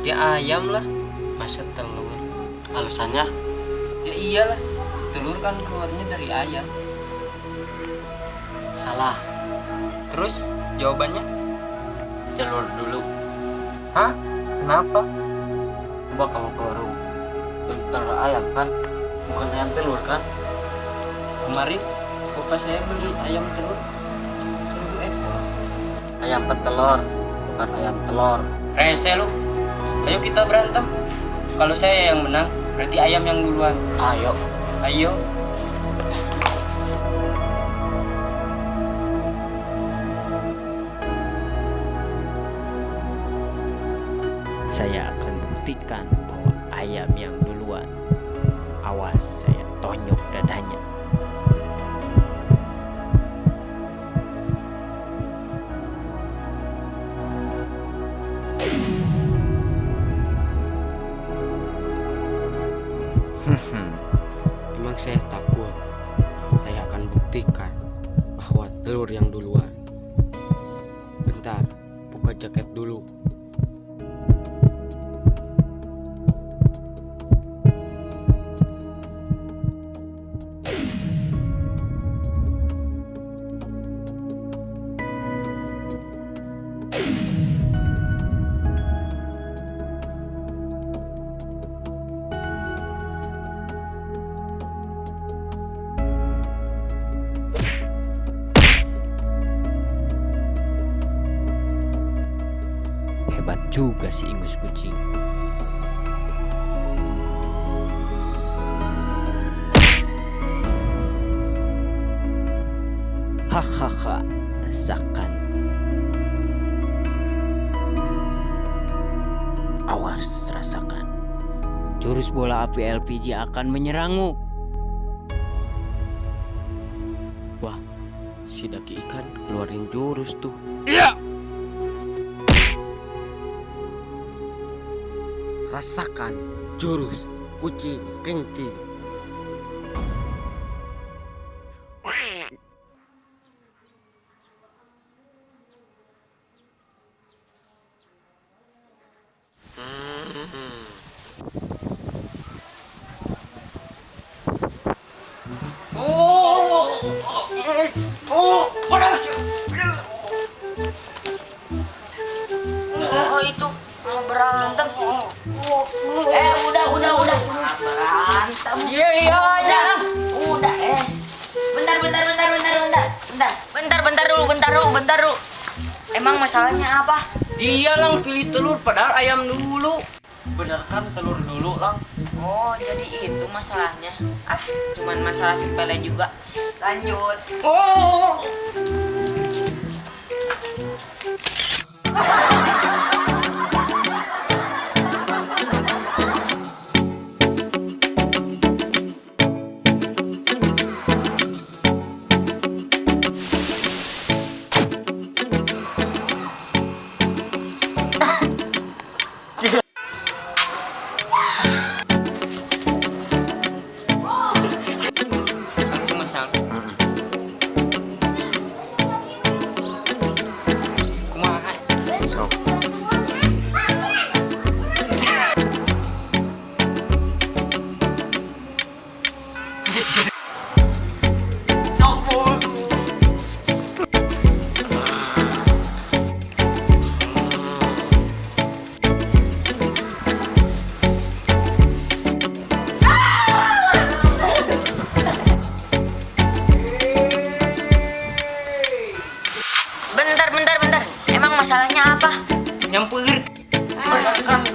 Ya ayam lah, masa telur? Alasannya? Ya iyalah, telur kan keluarnya dari ayam. Salah. Terus jawabannya? Telur dulu. Hah? Kenapa? Coba kamu ke warung beli telur ayam kan, bukan ayam telur kan? Kemarin bapak saya beli ayam telur 1.000 ekor. Ayam petelur, bukan ayam telur. Rese lu. Ayo kita berantem. Kalau saya yang menang, berarti ayam yang duluan. Ayo. Ayo. Saya akan buktikan bahwa ayam yang duluan. Awas, saya tonyok dadanya. Memang saya takut. Saya akan buktikan bahwa telur yang duluan. Bentar, buka jaket dulu. Hebat juga si ingus kucing. Hahaha, rasakan. Awas, rasakan. Jurus bola api LPG akan menyerangmu. Wah, si daki ikan keluarin jurus tuh. Iya. Rasakan jurus kucing kencing. Oh itu mau berantem. Udah berantem. Iya iya. Udah bentar dulu. Emang masalahnya apa? Iya lang, pilih telur padahal ayam dulu. Bener kan telur dulu lang? Oh jadi itu masalahnya. Cuman masalah sepele juga. Lanjut. Oh. Langsung masang. Kumaha? Sok. Bentar. Emang masalahnya apa? Nyampur. Bener kan?